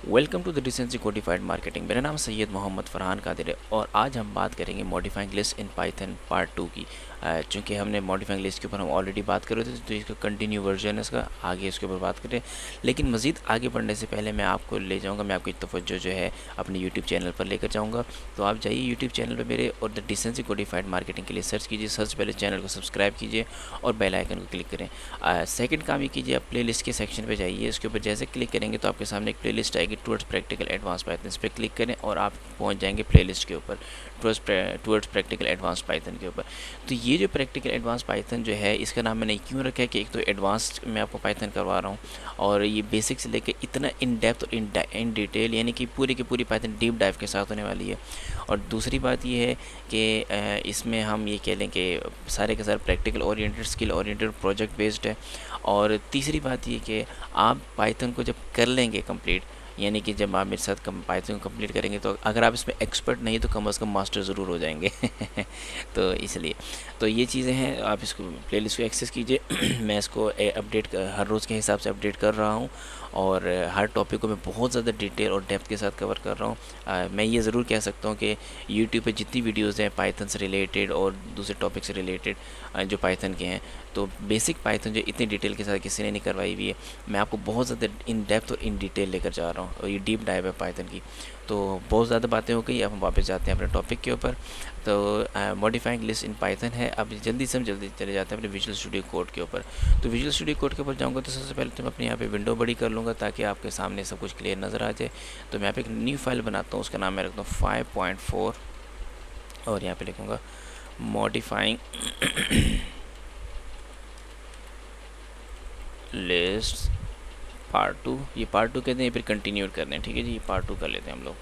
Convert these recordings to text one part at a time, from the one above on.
Welcome to the decency codified marketing. मेरा नाम सैयद मोहम्मद फ़रहान कादिर है और आज हम बात करेंगे modifying list in Python part 2 की। चूँकि हमने मॉडिफाइंग लिस्ट के ऊपर हम ऑलरेडी बात कर रहे थे, तो इसका कंटिन्यू वर्जन है, इसका आगे इसके ऊपर बात करें। लेकिन मज़ीद आगे बढ़ने से पहले मैं आपको ले जाऊँगा, मैं आपकी तवज्जो जो है अपने यूट्यूब चैनल पर लेकर जाऊँगा। तो आप जाइए यूट्यूब चैनल पर मेरे और द डिसेंसी कोडिफाइड मार्केटिंग के लिए सर्च कीजिए। सबसे पहले चैनल को सब्सक्राइब कीजिए और बेल आइकन को क्लिक करें। सेकंड काम ये कीजिए, आप प्ले लिस्ट के सेक्शन पे जाइए। इसके ऊपर जैसे क्लिक करेंगे तो आपके सामने एक प्ले लिस्ट आएगी, टुवर्ड्स प्रैक्टिकल एडवांस पाइथन। इस पर क्लिक करें और आप पहुंच जाएंगे प्ले लिस्ट के ऊपर, टुवर्ड्स प्रैक्टिकल एडवांस पाइथन के ऊपर। तो ये जो प्रैक्टिकल एडवांस पाइथन जो है, इसका नाम मैंने क्यों रखा है कि एक तो एडवांस मैं आपको पाइथन करवा रहा हूँ और ये बेसिक से लेकर इतना इन डेप्थ और इन डिटेल, यानी कि पूरी की पूरी पाइथन डीप डाइव के साथ होने वाली है। और दूसरी बात ये है कि इसमें हम ये कह लें कि सारे के सारे practical oriented, skill oriented, project based है। और तीसरी बात ये कि आप पाइथन को जब कर लेंगे कंप्लीट, यानी कि जब आप मेरे साथ पाइथन को कंप्लीट करेंगे, तो अगर आप इसमें एक्सपर्ट नहीं तो कम से कम मास्टर ज़रूर हो जाएंगे। तो इसलिए तो ये चीज़ें हैं, आप इसको प्लेलिस्ट को एक्सेस कीजिए। मैं इसको अपडेट हर रोज़ के हिसाब से अपडेट कर रहा हूँ और हर टॉपिक को मैं बहुत ज़्यादा डिटेल और डेप्थ के साथ कवर कर रहा हूँ। मैं ये ज़रूर कह सकता हूँ कि यूट्यूब पे जितनी वीडियोज़ हैं पाइथन से रिलेटेड और दूसरे टॉपिक से रिलेटेड जो पाइथन के हैं, तो बेसिक पाइथन जो इतनी डिटेल के साथ किसी ने नहीं करवाई हुई है, मैं आपको बहुत ज़्यादा इन डेप्थ और इन डिटेल लेकर जा रहा हूँ। और ये डीप डाइव है पाइथन की। तो बहुत ज़्यादा बातें हो गई, अब हम वापस जाते हैं अपने टॉपिक के ऊपर। तो मॉडिफाइंग लिस्ट इन पाइथन है। अब जल्दी से हम जल्दी चले जाते हैं अपने विजुअल स्टूडियो कोड के ऊपर। तो विजुअल स्टूडियो कोड के ऊपर जाऊँगा तो सबसे पहले तो मैं अपने यहाँ पे विंडो बड़ी कर लूँगा ताकि आपके सामने सब कुछ क्लियर नज़र आ जाए। तो मैं यहाँ पे एक न्यू फाइल बनाता हूँ, उसका नाम मैं रखता हूँ 5.4 और यहाँ पे लिखूँगा मॉडिफाइंग लिस्ट पार्ट 2। ये पार्ट 2 कहते हैं, फिर कंटिन्यू करते हैं, ठीक है जी। ये पार्ट 2 कर लेते हैं हम लोग।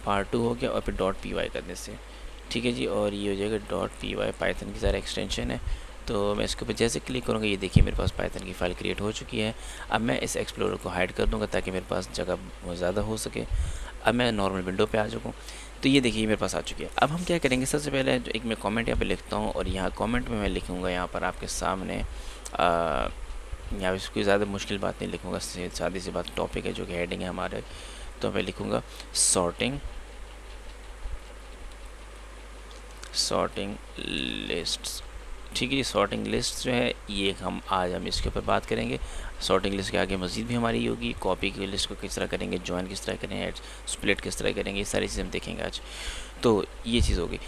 पार्ट 2 हो गया और फिर .py करने से, ठीक है जी। और ये हो जाएगा .py, पाइथन की सारा एक्सटेंशन है। तो मैं इसके ऊपर जैसे क्लिक करूँगा, ये देखिए मेरे पास पाइथन की फ़ाइल क्रिएट हो चुकी है। अब मैं इस एक्सप्लोरर को हाइड कर दूँगा ताकि मेरे पास जगह ज़्यादा हो सके। अब मैं नॉर्मल विंडो पे आ चुका हूँ। तो ये देखिए मेरे पास आ चुकी है। अब हम क्या करेंगे, सबसे पहले जो एक मैं कमेंट यहाँ पे लिखता हूँ और यहाँ कमेंट में मैं लिखूँगा यहाँ पर आपके सामने, यहाँ पर कोई ज़्यादा मुश्किल बात नहीं लिखूँगा, सादी सी बात, टॉपिक है जो कि हेडिंग है हमारे। तो मैं लिखूँगा सॉर्टिंग लिस्ट्स, ठीक है जी। सॉर्टिंग लिस्ट जो है ये हम इसके ऊपर बात करेंगे। सॉर्टिंग लिस्ट के आगे मज़ीद भी हमारी होगी, कॉपी की लिस्ट को किस तरह करेंगे, जॉइन किस तरह करेंगे, ऐड स्प्लिट किस तरह करेंगे, ये सारी चीज़ें हम देखेंगे आज। तो ये चीज़ होगी।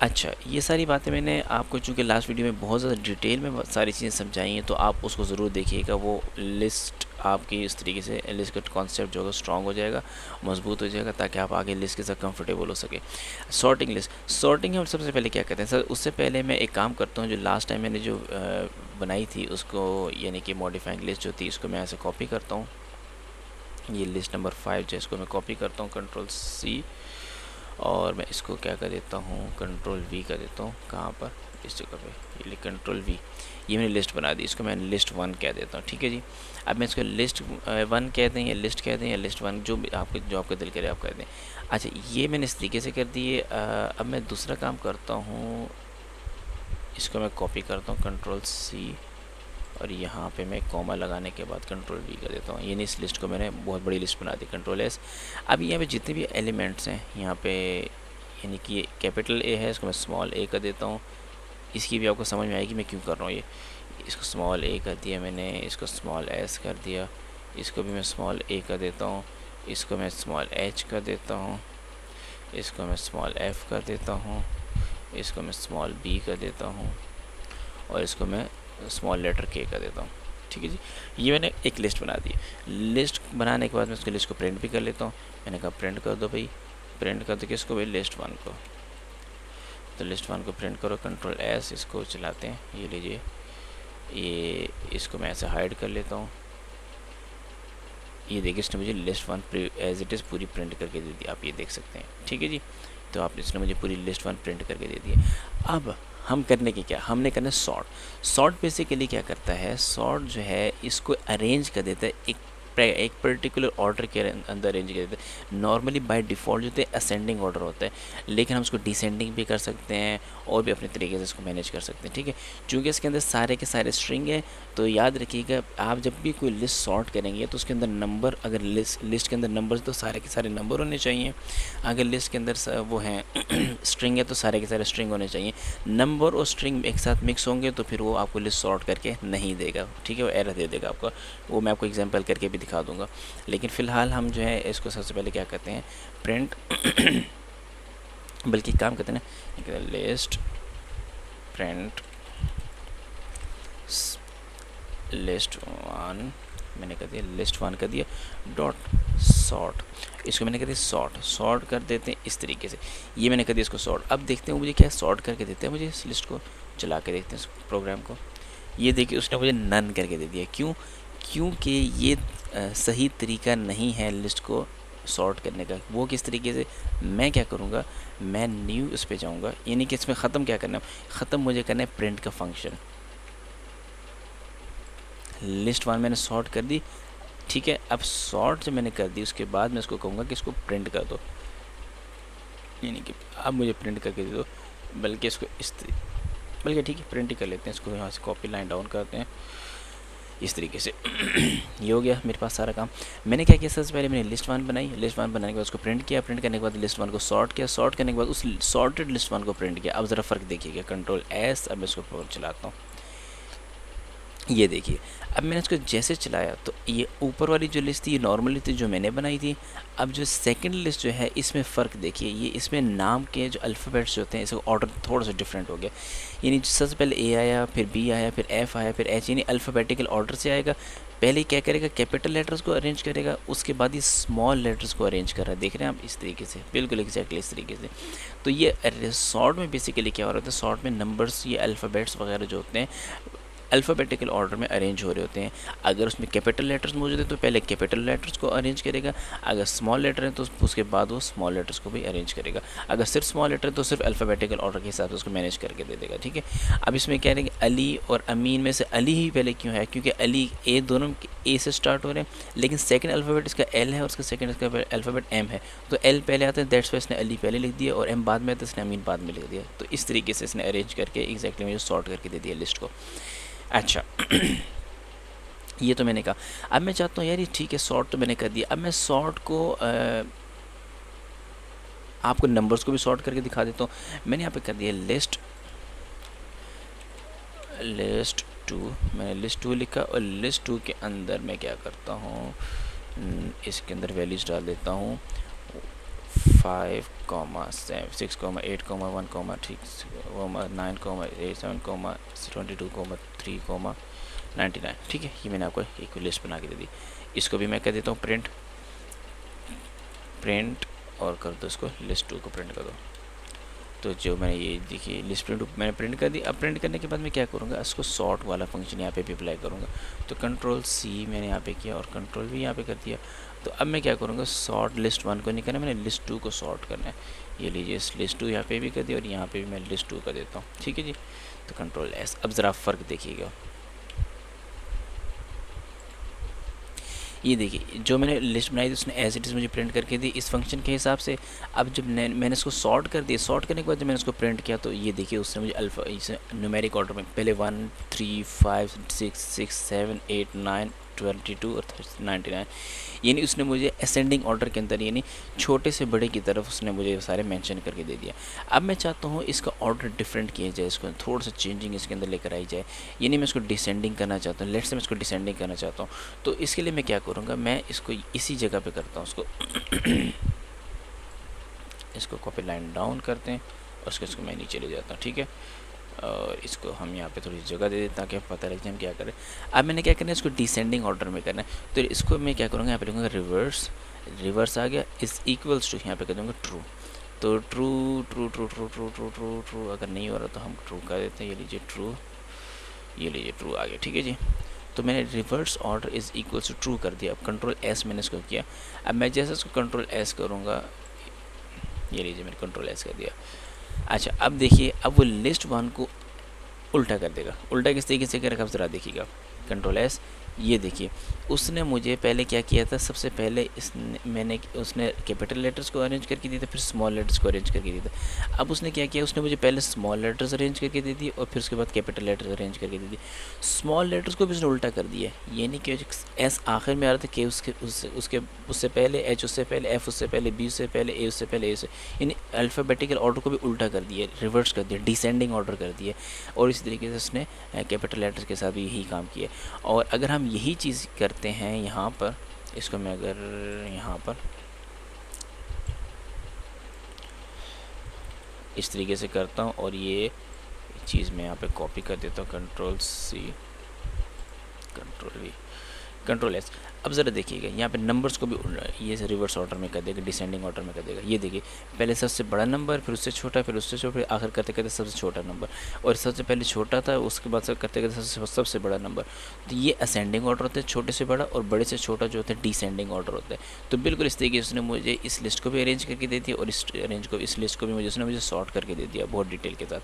अच्छा, ये सारी बातें मैंने आपको चूँकि लास्ट वीडियो में बहुत ज़्यादा डिटेल में सारी चीज़ें समझाई हैं, तो आप उसको ज़रूर देखिएगा। वो लिस्ट आपकी इस तरीके से, लिस्ट का कॉन्सेप्ट जो होगा स्ट्रॉन्ग हो जाएगा, मजबूत हो जाएगा, ताकि आप आगे लिस्ट के साथ कंफर्टेबल हो सके। सॉर्टिंग लिस्ट, सॉर्टिंग हम सबसे पहले क्या करते हैं सर, उससे पहले मैं एक काम करता हूँ। जो लास्ट टाइम मैंने जो बनाई थी उसको, यानी कि मॉडिफाइंग लिस्ट जो थी, इसको मैं ऐसे कॉपी करता हूँ। ये लिस्ट नंबर 5 जो, इसको मैं कॉपी करता हूँ, Ctrl+C, और मैं इसको क्या कर देता हूँ, Ctrl+V कर देता हूँ। कहाँ पर, इस जगह पे, ये Ctrl+V। ये मैंने लिस्ट बना दी, इसको मैं लिस्ट 1 कह देता हूँ, ठीक है जी। अब मैं इसको लिस्ट 1 कह दें या लिस्ट कह दें या लिस्ट 1, जो आपका दिल करे आप कर दें। अच्छा, ये मैंने इस तरीके से कर दिए। अब मैं दूसरा काम करता हूँ, इसको मैं कॉपी करता हूँ, Ctrl+C, और यहाँ पे मैं कॉमा लगाने के बाद Ctrl+V कर देता हूँ। यानी इस लिस्ट को मैंने बहुत बड़ी लिस्ट बना दी, Ctrl+S। अब यहाँ पे जितने भी एलिमेंट्स हैं यहाँ पे, यानी कि ये कैपिटल A है, इसको मैं स्मॉल a कर देता हूँ। इसकी भी आपको समझ में आएगी मैं क्यों कर रहा हूँ ये। इसको स्मॉल a कर दिया मैंने, इसको स्मॉल s कर दिया, इसको भी मैं स्मॉल a कर देता हूँ, इसको मैं स्मॉल h कर देता हूँ, इसको मैं स्मॉल f कर देता हूँ, इसको मैं स्मॉल b कर देता हूँ, और इसको मैं स्मॉल लेटर k कर देता हूँ, ठीक है जी। ये मैंने एक लिस्ट बना दी। लिस्ट बनाने के बाद मैं उसकी लिस्ट को प्रिंट भी कर लेता हूँ। मैंने कहा प्रिंट कर दो भाई, प्रिंट कर दो किसको भाई, लिस्ट 1 को। तो लिस्ट 1 को प्रिंट करो, Ctrl+S, इसको चलाते हैं। ये लीजिए, ये इसको मैं ऐसे हाइड कर लेता हूँ। ये देखिए इसने मुझे लिस्ट 1 एज इट इज़ पूरी प्रिंट करके दे दी, आप ये देख सकते हैं, ठीक है जी। तो आप इसने मुझे पूरी लिस्ट 1 प्रिंट करके दे दी। अब हम करने की क्या, हमने करना सॉर्ट। सॉर्ट बेसिकली क्या करता है, सॉर्ट जो है इसको अरेंज कर देता है एक एक पर्टिकुलर ऑर्डर के अंदर अरेंज कर देते हैं। नॉर्मली बाय डिफ़ॉल्ट जो होते हैं असेंडिंग ऑर्डर होता है, लेकिन हम उसको डिसेंडिंग भी कर सकते हैं और भी अपने तरीके से इसको मैनेज कर सकते हैं, ठीक है। चूँकि इसके अंदर सारे के सारे स्ट्रिंग है, तो याद रखिएगा आप जब भी कोई लिस्ट सॉर्ट करेंगे तो उसके अंदर नंबर, अगर लिस्ट के अंदर नंबर तो सारे के सारे नंबर होने चाहिए। अगर लिस्ट के अंदर वो हैं स्ट्रिंग है तो सारे के सारे स्ट्रिंग होने चाहिए। नंबर और स्ट्रिंग एक साथ मिक्स होंगे तो फिर वो आपको लिस्ट सॉर्ट करके नहीं देगा, ठीक है, वो एरर दे देगा आपका। वो मैं आपको एग्जांपल करके भी दिखा दूंगा। लेकिन फ़िलहाल हम जो है इसको सबसे पहले क्या करते हैं, प्रिंट बल्कि काम करते हैं लिस्ट प्रिंट लिस्ट वन, मैंने कर दिया लिस्ट वन कर दिया डॉट सॉर्ट, इसको मैंने कर दिया सॉर्ट कर देते हैं इस तरीके से। ये मैंने कर दिया इसको सॉर्ट। अब देखते हैं मुझे क्या सॉर्ट करके देते हैं, मुझे इस लिस्ट को चला के देखते हैं इस प्रोग्राम को। ये देखिए उसने मुझे नन करके दे दिया। क्यों? क्योंकि ये सही तरीका नहीं है लिस्ट को सॉर्ट करने का। वो किस तरीके से, मैं क्या करूँगा, मैं न्यू इस पे जाऊँगा, यानी कि इसमें ख़त्म क्या करना है, ख़त्म मुझे करना है प्रिंट का फंक्शन। लिस्ट वन मैंने सॉर्ट कर दी, ठीक है। अब सॉर्ट जब मैंने कर दी उसके बाद मैं इसको कहूँगा कि इसको प्रिंट कर दो, यानी कि अब मुझे प्रिंट करके दे दो। बल्कि इसको बल्कि ठीक है प्रिंट ही कर लेते हैं, इसको यहाँ से कॉपी लाइन डाउन करते हैं इस तरीके से। ये हो गया मेरे पास सारा काम। मैंने क्या किया, सबसे पहले मैंने लिस्ट वन बनाई, लिस्ट वन बनाने के बाद उसको प्रिंट किया, प्रिंट करने के बाद लिस्ट वन को सॉर्ट किया, सॉर्ट करने के बाद उस सॉर्टेड लिस्ट वन को प्रिंट किया। अब ज़रा फ़र्क देखिएगा, कंट्रोल एस, अब इसको प्रोग्राम चलाता हूँ। ये देखिए अब मैंने इसको जैसे चलाया तो ये ऊपर वाली जो लिस्ट थी ये नॉर्मल लिस्ट थी जो मैंने बनाई थी। अब जो सेकंड लिस्ट जो है इसमें फ़र्क देखिए, ये इसमें नाम के जो अल्फ़ाबेट्स होते हैं इसका ऑर्डर थोड़ा सा डिफरेंट हो गया। यानी सबसे पहले ए आया, फिर बी आया, फिर एफ़ आया, फिर एच, यानी अल्फ़ाबेटिकल ऑर्डर से आएगा। पहले क्या करेगा, कैपिटल लेटर्स को अरेंज करेगा, उसके बाद ही स्मॉल लेटर्स को अरेंज कर रहा है। देख रहे हैं आप इस तरीके से, बिल्कुल एग्जैक्टली इस तरीके से। तो ये सॉर्ट में बेसिकली क्या हो रहा होता है, सॉर्ट में नंबर्स, ये अल्फ़ाबेट्स वगैरह जो होते हैं अल्फ़ाबेटिकल ऑर्डर में अरेंज हो रहे होते हैं। अगर उसमें कैपिटल लेटर्स मौजूद है तो पहले कैपिटल लेटर्स को अरेंज करेगा, अगर स्मॉल लेटर है तो उसके बाद वो स्मॉल लेटर्स को भी अरेंज करेगा। अगर सिर्फ स्मॉल लेटर है तो सिर्फ अल्फ़ाबेटिकल ऑर्डर के हिसाब से उसको मैनेज करके दे देगा, ठीक है। अब इसमें कह रहे हैं कि अली और अमीन में से अली ही पहले क्यों है, क्योंकि अली ए दोनों ए से स्टार्ट हो रहे हैं, लेकिन सेकंड अल्फ़ाबेट इसका एल है और उसका सेकंड इसका अल्फ़ाबेट एम है, तो एल पहले आता है, दैट्स वाई इसने अली पहले लिख दिया और एम बाद में आता है, इसने अमीन बाद में लिख दिया। तो इस तरीके से इसने अरेंज करके एग्जैक्टली मुझे सॉर्ट करके दे दिया लिस्ट को। अच्छा ये तो मैंने कहा। अब मैं चाहता हूँ यार ये ठीक है सॉर्ट तो मैंने कर दिया, अब मैं सॉर्ट को आपको नंबर्स को भी सॉर्ट करके दिखा देता हूँ। मैंने यहाँ पे कर दिया लिस्ट टू, मैंने लिस्ट टू लिखा और लिस्ट टू के अंदर मैं क्या करता हूँ, इसके अंदर वैल्यूज़ डाल देता हूँ 5, 6, 8, 1, 9, 8, 7, 22, 3, 99, ठीक है। ये मैंने आपको एक लिस्ट बना के दे दी। इसको भी मैं कर देता हूँ प्रिंट और कर दो इसको लिस्ट टू को प्रिंट कर दो। तो जो मैंने ये देखिए लिस्ट प्रिंट मैंने प्रिंट कर दी। अब प्रिंट करने के बाद मैं क्या करूँगा, इसको सॉर्ट वाला फंक्शन यहाँ पे भी अप्लाई करूँगा। तो कंट्रोल सी मैंने यहाँ पे किया और कंट्रोल भी यहाँ पे कर दिया। तो अब मैं क्या करूँगा, सॉर्ट लिस्ट वन को नहीं करना, मैंने लिस्ट टू को सॉर्ट करना है। ये लीजिए इस लिस्ट टू यहाँ पे भी कर दिया और यहाँ पे भी मैं लिस्ट टू कर देता हूँ, ठीक है जी। तो कंट्रोल एस, अब ज़रा फ़र्क देखिएगा। ये देखिए जो मैंने लिस्ट बनाई थी उसने एज इट इज़ मुझे प्रिंट करके दी इस फंक्शन के हिसाब से। अब जब मैंने इसको सॉर्ट कर दिया, सॉर्ट करने के बाद जब मैंने इसको प्रिंट किया तो ये देखिए उसने मुझे अल्फ़ा इसे न्यूमेरिक ऑर्डर में पहले 1, 3, 5, 6, 7, 8, 9, 22 और 99, यानी उसने मुझे असेंडिंग ऑर्डर के अंदर यानी छोटे से बड़े की तरफ उसने मुझे सारे मेंशन करके दे दिया। अब मैं चाहता हूँ इसका ऑर्डर डिफरेंट किया जाए, इसको थोड़ा सा चेंजिंग इसके अंदर लेकर आई जाए, यानी मैं इसको डिसेंडिंग करना चाहता हूँ। लेट्स से मैं इसको डिसेंडिंग करना चाहता हूँ, तो इसके लिए मैं क्या करूँगा, मैं इसको इसी जगह पे करता हूँ, इसको कॉपी लाइन डाउन करते हैं और इसको मैं नीचे ले जाता हूँ, ठीक है। और इसको हम यहाँ पे थोड़ी जगह दे दें ताकि पता लग जाए हम क्या करें। अब मैंने क्या करना है, इसको डिसेंडिंग ऑर्डर में करना है, तो इसको मैं क्या करूँगा, यहाँ पे लिखूँगा रिवर्स आ गया इस इक्वल्स टू, यहाँ पे कर दूँगा ट्रू। तो ट्रू अगर नहीं हो रहा तो हम ट्रू कर देते हैं। ये लीजिए ट्रू आ गया, ठीक है जी। तो मैंने reverse order is equals to true कर दिया। अब कंट्रोल एस मैंने इसको किया। अब मैं जैसे इसको कंट्रोल एस करूँगा, ये लीजिए मैंने कंट्रोल एस कर दिया। अच्छा अब देखिए, अब वो लिस्ट वन को उल्टा कर देगा। उल्टा किस तरीके से करेगा आप ज़रा देखिएगा, कंट्रोल एस, ये देखिए, उसने मुझे पहले क्या किया था, सबसे पहले उसने कैपिटल लेटर्स को अरेंज करके दिए थे, फिर स्मॉल लेटर्स को अरेंज करके दिए थे। अब उसने क्या किया, उसने मुझे पहले स्मॉल लेटर्स अरेंज करके दे दी और फिर उसके बाद कैपिटल लेटर्स अरेंज करके दे दी। स्मॉल लेटर्स को भी उसने उल्टा कर दिया, ये नहीं कि एस आखिर में आ रहा था, के उससे पहले एच, उससे पहले एफ, उससे पहले बी, उससे पहले ए, उससे पहले ए से, यानी अल्फ़ाबेटिकल ऑर्डर को भी उल्टा कर दिया, रिवर्स कर दिया, डिसेंडिंग ऑर्डर कर दिया। और इसी तरीके से उसने कैपिटल लेटर्स के साथ भी यही काम किया। और अगर हम यही चीज़ करते हैं यहाँ पर, इसको मैं अगर यहाँ पर इस तरीके से करता हूँ और ये चीज़ मैं यहाँ पे कॉपी कर देता हूँ, control C, control V, control S. अब ज़रा देखिएगा, यहाँ पे नंबर्स को भी ये रिवर्स ऑर्डर में कर देगा, डिसेंडिंग ऑर्डर में कर देगा। ये देखिए, पहले सबसे बड़ा नंबर, फिर उससे छोटा, फिर उससे छोटा, फिर आखिर करते करते सबसे छोटा नंबर, और सबसे पहले छोटा था, उसके बाद सब करते करते सबसे बड़ा नंबर। तो ये असेंडिंग ऑर्डर होता है, छोटे से बड़ा, और बड़े से छोटा जो होता है डिसेंडिंग ऑर्डर होता है। तो बिल्कुल इस तरीके से उसने मुझे इस लिस्ट को भी अरेंज करके दे दिया, और इस लिस्ट को भी मुझे सॉर्ट करके दे दिया बहुत डिटेल के साथ।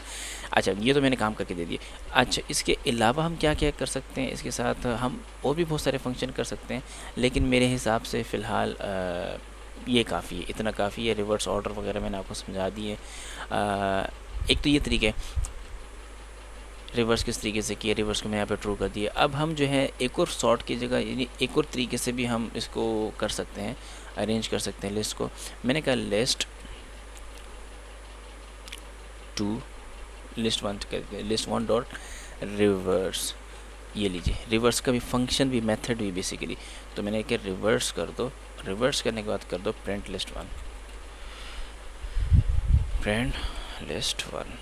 अच्छा, ये तो मैंने काम करके दे दिया। अच्छा, इसके अलावा हम क्या क्या कर सकते हैं, इसके साथ हम और भी बहुत सारे फंक्शन कर सकते हैं, लेकिन मेरे हिसाब से फ़िलहाल ये काफ़ी है, इतना काफ़ी है। रिवर्स ऑर्डर वगैरह मैंने आपको समझा दिए। एक तो ये तरीका है, रिवर्स किस तरीके से किया, रिवर्स को मैं यहाँ पे ट्रू कर दिया। अब हम जो है एक और सॉर्ट की जगह, यानी एक और तरीके से भी हम इसको कर सकते हैं, अरेंज कर सकते हैं लिस्ट को। मैंने कहा list two, list one dot reverse. ये लीजिए, रिवर्स का भी फंक्शन भी, मेथड भी बेसिकली। तो मैंने क्या, रिवर्स कर दो, रिवर्स करने के बाद कर दो print list one, print list one.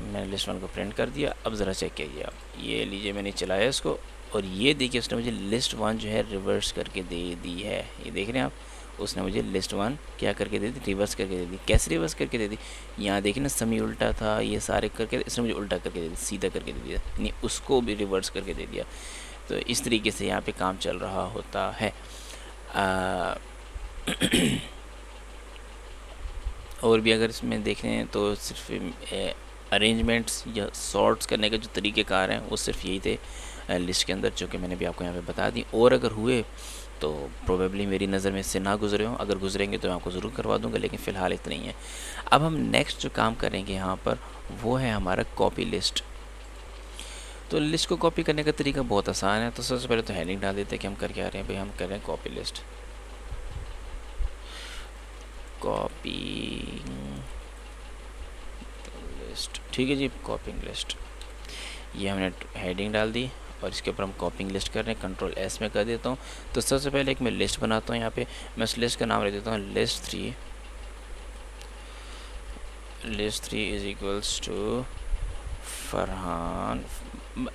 मैंने लिस्ट वन को प्रिंट कर दिया। अब ज़रा चेक कीजिए आप, ये लीजिए मैंने चलाया इसको, और ये देखिए उसने मुझे लिस्ट वन जो है रिवर्स करके दे दी है। ये देख रहे हैं आप, उसने मुझे लिस्ट वन क्या करके दे दी, रिवर्स करके दे दी। कैसे रिवर्स करके दे दी, यहाँ देखिए ना, समी उल्टा था, ये सारे करके इसने मुझे उल्टा करके दे दी, सीधा करके दे दिया, नहीं उसको भी रिवर्स करके दे दिया। तो इस तरीके से यहाँ पे काम चल रहा होता है। और भी अगर इसमें देखें तो सिर्फ अरेंजमेंट्स या सॉर्ट्स करने के जो तरीक़ेकार हैं वो सिर्फ यही थे लिस्ट के अंदर, जो कि मैंने भी आपको यहाँ पे बता दी। और अगर हुए तो प्रोबेबली मेरी नज़र में इससे ना गुजरे हों, अगर गुजरेंगे तो मैं आपको ज़रूर करवा दूंगा, लेकिन फ़िलहाल इतना ही है। अब हम नेक्स्ट जो काम करेंगे यहाँ पर वो है हमारा कॉपी लिस्ट। तो लिस्ट को कॉपी करने का तरीका बहुत आसान है। तो सबसे पहले तो हेडिंग डाल देते हैं कि हम कर क्या रहे हैं भाई, हम कर रहे हैं कॉपी लिस्ट, कॉपी लिस्ट, ठीक है जी, कॉपिंग लिस्ट। ये हमने हेडिंग डाल दी और इसके ऊपर हम कॉपिंग लिस्ट कर रहे हैं, कंट्रोल एस में कर देता हूँ। तो सबसे पहले एक मैं लिस्ट बनाता हूँ, यहाँ पे मैं उस लिस्ट का नाम रख देता हूँ list three is equals to Farhan.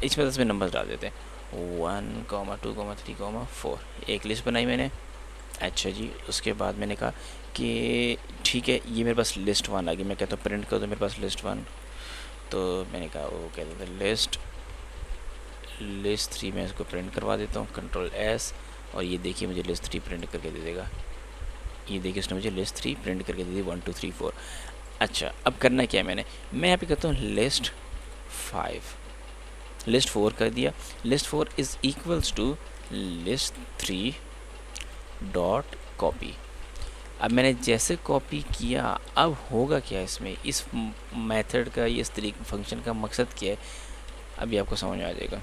इसमें 10 में नंबर डाल देते हैं, 1, 2, 3, 4। एक लिस्ट बनाई मैंने। अच्छा जी, उसके बाद मैंने कहा कि ठीक है, ये मेरे पास लिस्ट वन आ गई। मैं कहता हूँ प्रिंट कर दो मेरे पास लिस्ट वन। तो मैंने कहा वो कहते थे लिस्ट थ्री, मैं इसको प्रिंट करवा देता हूँ, कंट्रोल एस। और ये देखिए मुझे लिस्ट थ्री प्रिंट करके दे देगा। ये देखिए उसने मुझे लिस्ट थ्री प्रिंट करके दे दी, 1, 2, 3, 4। अच्छा, अब करना क्या है, मैं यहाँ पे करता हूँ लिस्ट 5, लिस्ट 4 कर दिया। List 4 is equals to list 3 dot copy. अब मैंने जैसे कॉपी किया, अब होगा क्या इसमें, इस मेथड का, इस तरीके फंक्शन का मकसद क्या है, अभी आपको समझ में आ जाएगा।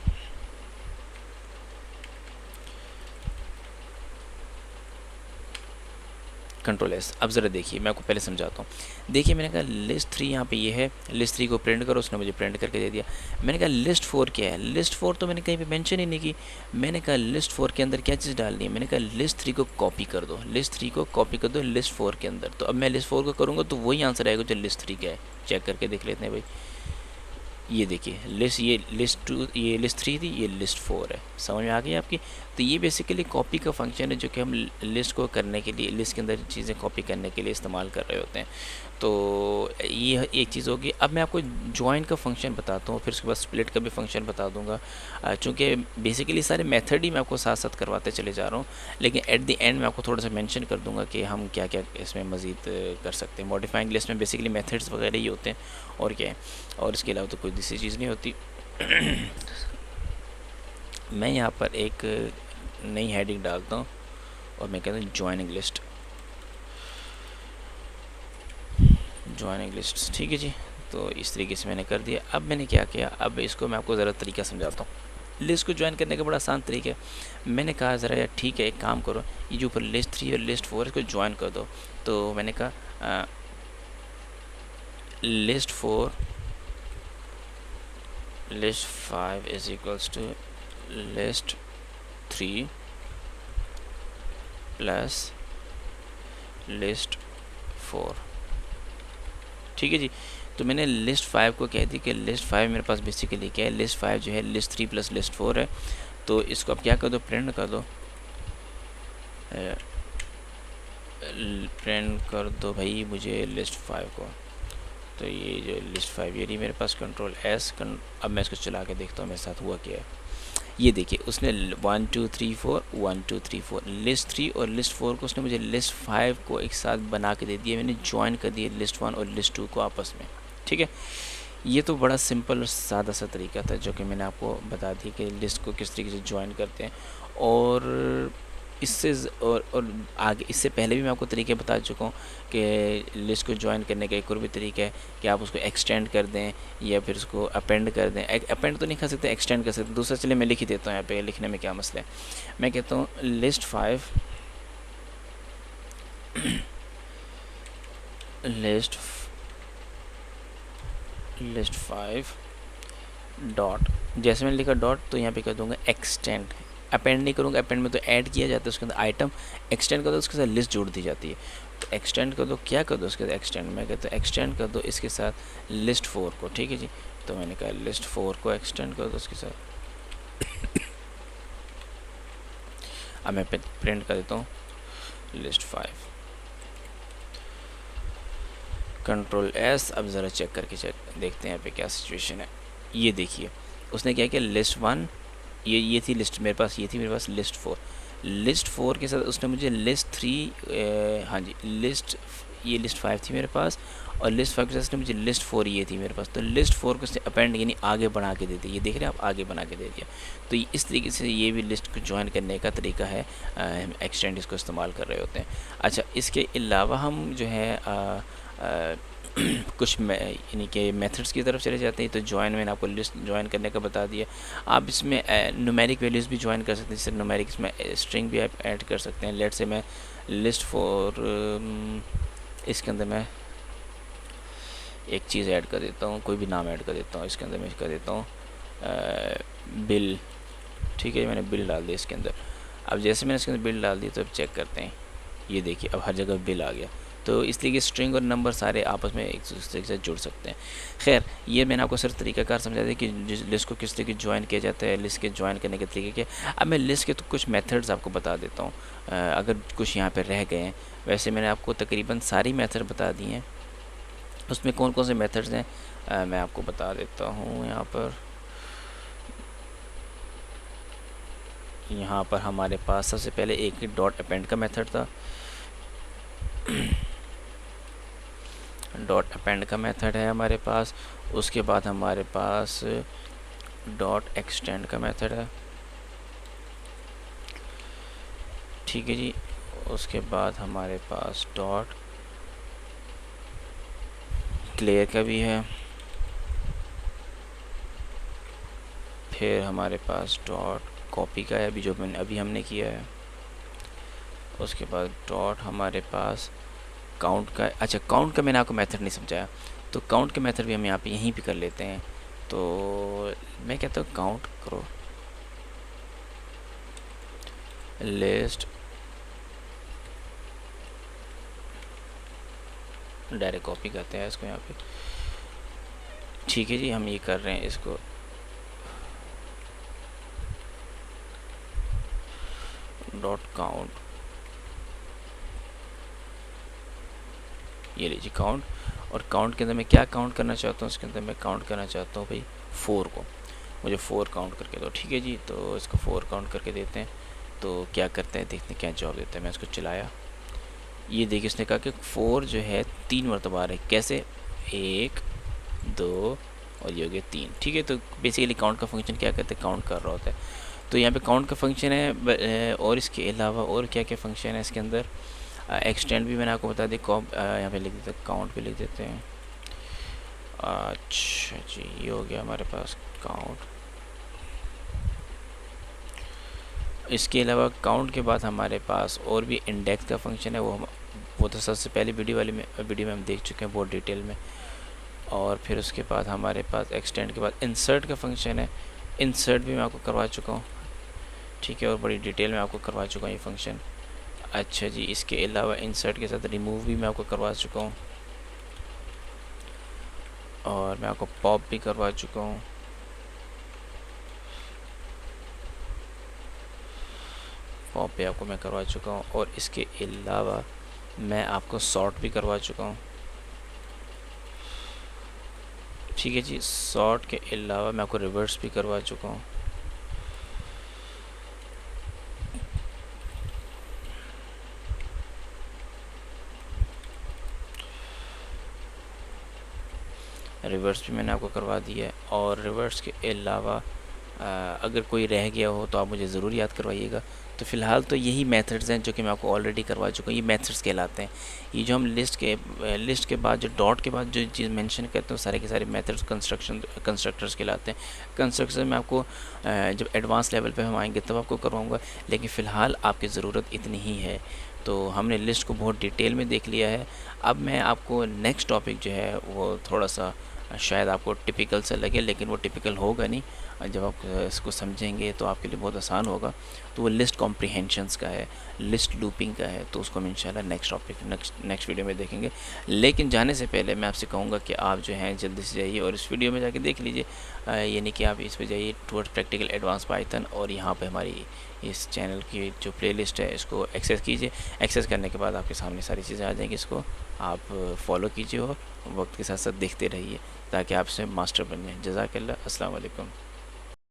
Control S. अब ज़रा देखिए, मैं आपको पहले समझाता हूँ। देखिए मैंने कहा लिस्ट 3 यहाँ पे ये है, लिस्ट 3 को प्रिंट करो, उसने मुझे प्रिंट करके दे दिया। मैंने कहा लिस्ट 4 क्या है, लिस्ट 4 तो मैंने कहीं पे मेंशन ही नहीं की। मैंने कहा लिस्ट 4 के अंदर क्या चीज़ डालनी है, मैंने कहा लिस्ट 3 को कॉपी कर दो, लिस्ट 3 को कॉपी कर दो लिस्ट 4 के अंदर। तो अब मैं लिस्ट 4 को करूँगा तो वही आंसर आएगा जो लिस्ट 3 का है। चेक करके देख लेते हैं भाई, ये देखिए लिस्ट, ये लिस्ट 2, ये लिस्ट 3 थी, ये लिस्ट 4 है। समझ में आ गई आपकी। तो ये बेसिकली कॉपी का फंक्शन है जो कि हम लिस्ट को करने के लिए, लिस्ट के अंदर चीज़ें कॉपी करने के लिए इस्तेमाल कर रहे होते हैं। तो ये एक चीज़ होगी। अब मैं आपको ज्वाइन का फंक्शन बताता हूँ, फिर उसके बाद स्प्लिट का भी फंक्शन बता दूंगा। चूँकि बेसिकली सारे मेथड ही मैं आपको साथ साथ करवाते चले जा रहा हूँ, लेकिन एट द एंड मैं आपको थोड़ा सा मेंशन कर दूंगा कि हम क्या क्या इसमें मज़ीद कर सकते हैं। मॉडिफाइंग लिस्ट में बेसिकली मेथड्स वगैरह ही होते हैं, और क्या है, और इसके अलावा तो कोई दूसरी चीज़ नहीं होती। मैं यहाँ पर एक नई हेडिंग डालता हूँ और मैं कहता हूँ ज्वाइनिंग लिस्ट, ज्वाइनिंग लिस्ट। ठीक है जी, तो इस तरीके से मैंने कर दिया। अब मैंने क्या किया, अब इसको मैं आपको ज़रा तरीका समझाता हूँ। लिस्ट को ज्वाइन करने का बड़ा आसान तरीका है। मैंने कहा ज़रा यार ठीक है, एक काम करो, ये जो ऊपर लिस्ट 3 और लिस्ट 4 इसको ज्वाइन कर दो। तो मैंने कहा list 4 list 5 is equals to list 3 plus list 4। ठीक है जी, तो मैंने लिस्ट 5 को कह दी कि लिस्ट 5 मेरे पास बेसिकली क्या है, लिस्ट 5 जो है लिस्ट 3 प्लस लिस्ट 4 है। तो इसको अब क्या कर दो, प्रिंट कर दो, प्रिंट कर दो भाई मुझे लिस्ट 5 को। तो ये जो लिस्ट 5 ये रही मेरे पास, कंट्रोल एस। अब मैं इसको चला के देखता हूँ मेरे साथ हुआ क्या है। ये देखिए, उसने 1 2 3 4 1 2 3 4 लिस्ट 3 और लिस्ट 4 को उसने मुझे लिस्ट 5 को एक साथ बना के दे दिया। मैंने ज्वाइन कर दिया लिस्ट 1 और लिस्ट 2 को आपस में। ठीक है, ये तो बड़ा सिंपल और सादा सा तरीका था जो कि मैंने आपको बता दी कि लिस्ट को किस तरीके से ज्वाइन करते हैं। और इससे और आगे इससे पहले भी मैं आपको तरीके बता चुका हूँ कि लिस्ट को ज्वाइन करने का एक और भी तरीका है कि आप उसको एक्सटेंड कर दें या फिर उसको अपेंड कर दें। अपेंड तो नहीं कर सकते, एक्सटेंड कर सकते। दूसरा चलिए मैं लिख ही देता हूँ, यहाँ पे लिखने में क्या मसला है। मैं कहता हूँ लिस्ट 5 लिस्ट 5 डॉट, जैसे मैंने लिखा डॉट तो यहाँ पे कर दूंगा एक्सटेंड। अपेंड नहीं करूँगा, अपेंड में तो ऐड किया जाता है, उसके अंदर आइटम। एक्सटेंड कर दो, उसके साथ लिस्ट जोड़ दी जाती है। तो एक्सटेंड कर दो, क्या कर दो उसके साथ एक्सटेंड, मैं कहता हूँ एक्सटेंड कर दो इसके साथ लिस्ट 4 को। ठीक है जी, तो मैंने कहा लिस्ट 4 को एक्सटेंड कर दो उसके साथ। अब मैं प्रिंट कर देता हूँ लिस्ट 5, कंट्रोल एस। अब ज़रा चेक करके देखते हैं यहाँ पे क्या सिचुएशन है। ये देखिए, उसने क्या किया, लिस्ट 1 ये थी लिस्ट मेरे पास, ये थी मेरे पास लिस्ट 4। लिस्ट 4 के साथ उसने मुझे लिस्ट 3 हाँ जी ये लिस्ट 5 थी मेरे पास, और लिस्ट 5 के साथ उसने मुझे लिस्ट 4 ये थी मेरे पास। तो लिस्ट 4 को उसने अपेंड यानी आगे बढ़ा के दे दिया। ये देख रहे हैं आप, आगे बना के दे दिया। तो इस तरीके से ये भी लिस्ट को ज्वाइन करने का तरीका है, एक्सटेंड इसको इस्तेमाल कर रहे होते हैं। अच्छा, इसके अलावा हम जो है कुछ यानी कि मेथड्स की तरफ चले जाते हैं। तो ज्वाइन मैंने आपको लिस्ट ज्वाइन करने का बता दिया। आप इसमें न्यूमेरिक वैल्यूज़ भी ज्वाइन कर सकते हैं, जैसे न्यूमेरिक इसमें स्ट्रिंग भी आप ऐड कर सकते हैं। लेट से मैं लिस्ट 4 इसके अंदर मैं एक चीज़ ऐड कर देता हूँ, कोई भी नाम ऐड कर देता हूँ। इसके अंदर मैं कर देता हूँ बिल। ठीक है, मैंने बिल डाल दिया इसके अंदर। अब जैसे मैंने इसके अंदर बिल डाल दी तो अब चेक करते हैं, ये देखिए अब हर जगह बिल आ गया। तो इस तरीके स्ट्रिंग और नंबर सारे आपस में एक दूसरे के साथ जुड़ सकते हैं। खैर, ये मैंने आपको सिर्फ तरीकाकार समझा दिया कि लिस्ट को किस तरीके ज्वाइन किया जाता है, लिस्ट के ज्वाइन करने के तरीके के। अब मैं लिस्ट के तो कुछ मेथड्स आपको बता देता हूँ, अगर कुछ यहाँ पे रह गए हैं। वैसे मैंने आपको तकरीबन सारी मेथड बता दी हैं। उसमें कौन कौन से मेथड्स हैं मैं आपको बता देता हूँ। यहाँ पर हमारे पास सबसे पहले एक डॉट अपेंड का मेथड था। डॉट अपेंड का मेथड है हमारे पास। उसके बाद हमारे पास डॉट एक्सटेंड का मेथड है। ठीक है जी, उसके बाद हमारे पास डॉट क्लियर का भी है। फिर हमारे पास डॉट कॉपी का है, अभी हमने किया है। उसके बाद डॉट हमारे पास काउंट का। अच्छा, काउंट का मैंने आपको मेथड नहीं समझाया, तो काउंट के मेथड भी हम यहाँ पे यहीं पे कर लेते हैं। तो मैं कहता हूँ काउंट करो लिस्ट, डायरेक्ट कॉपी करते हैं इसको यहाँ पे। ठीक है जी, हम ये कर रहे हैं इसको डॉट काउंट, ये लीजिए काउंट। और काउंट के अंदर मैं क्या काउंट करना चाहता हूँ, इसके अंदर मैं काउंट करना चाहता हूँ भाई 4 को। मुझे 4 काउंट करके दो। ठीक है जी, तो इसको 4 काउंट करके देते हैं। तो क्या करते हैं देखते हैं क्या जवाब देता है। मैं इसको चलाया, ये देखिए उसने कहा कि 4 जो है 3 मरतबा आ रहा है। कैसे, 1 2 और ये हो गया 3। ठीक है, तो बेसिकली काउंट का फंक्शन क्या करते हैं, काउंट कर रहा होता है। तो यहाँ पे काउंट का फंक्शन है और इसके अलावा और क्या क्या फंक्शन है इसके अंदर। एक्सटेंड भी मैंने आपको बता दी, यहाँ पे लिख देते हैं, काउंट पे लिख देते हैं। अच्छा जी, ये हो गया हमारे पास काउंट। इसके अलावा काउंट के बाद हमारे पास और भी इंडेक्स का फंक्शन है, वो तो सबसे पहले वीडियो में हम देख चुके हैं बहुत डिटेल में। और फिर उसके बाद हमारे पास एक्सटेंड के बाद इंसर्ट का फंक्शन है, इंसर्ट भी मैं आपको करवा चुका हूँ, ठीक है, और बड़ी डिटेल में आपको करवा चुका हूँ ये फंक्शन। अच्छा जी, इसके अलावा इंसर्ट के साथ रिमूव भी मैं आपको करवा चुका हूँ, और मैं आपको पॉप भी करवा चुका हूँ। पॉप पे आपको मैं करवा चुका हूँ, और इसके अलावा मैं आपको सॉर्ट भी करवा चुका हूँ, ठीक है जी। सॉर्ट के अलावा मैं आपको रिवर्स भी करवा चुका हूँ। रिवर्स भी मैंने आपको करवा दिया है, और रिवर्स के अलावा अगर कोई रह गया हो तो आप मुझे ज़रूर याद करवाइएगा। तो फ़िलहाल तो यही मेथड्स हैं जो कि मैं आपको ऑलरेडी करवा चुका हूँ, ये मेथड्स कहलाते हैं। ये जो हम लिस्ट के बाद जो डॉट के बाद जो चीज़ मेंशन करते हैं सारे के सारे मेथड्स कंस्ट्रक्टर्स कहलाते हैं। कंस्ट्रक्टर में आपको जब एडवांस लेवल पे हम आएंगे तब आपको करवाऊँगा, लेकिन फ़िलहाल आपकी ज़रूरत इतनी ही है। तो हमने लिस्ट को बहुत डिटेल में देख लिया है। अब मैं आपको नेक्स्ट टॉपिक जो है वो थोड़ा सा शायद आपको टिपिकल सा लगे, लेकिन वो टिपिकल होगा नहीं। जब आप इसको समझेंगे तो आपके लिए बहुत आसान होगा। तो वो लिस्ट कॉम्प्रिहेंशंस का है, लिस्ट लूपिंग का है, तो उसको हम इंशाल्लाह नेक्स्ट वीडियो में देखेंगे। लेकिन जाने से पहले मैं आपसे कहूँगा कि आप जो हैं जल्दी से जाइए और इस वीडियो में जाके देख लीजिए, यानी कि आप इस पर जाइए टुवर्ड्स प्रैक्टिकल एडवांस पाइथन, और यहाँ पे हमारी इस चैनल की जो प्लेलिस्ट है इसको एक्सेस कीजिए। एक्सेस करने के बाद आपके सामने सारी चीज़ें आ जाएंगी, इसको आप फॉलो कीजिए और वक्त के साथ साथ देखते रहिए ताकि आपसे मास्टर बन जाए। जज़ाकल्लाह, अस्सलाम वालेकुम।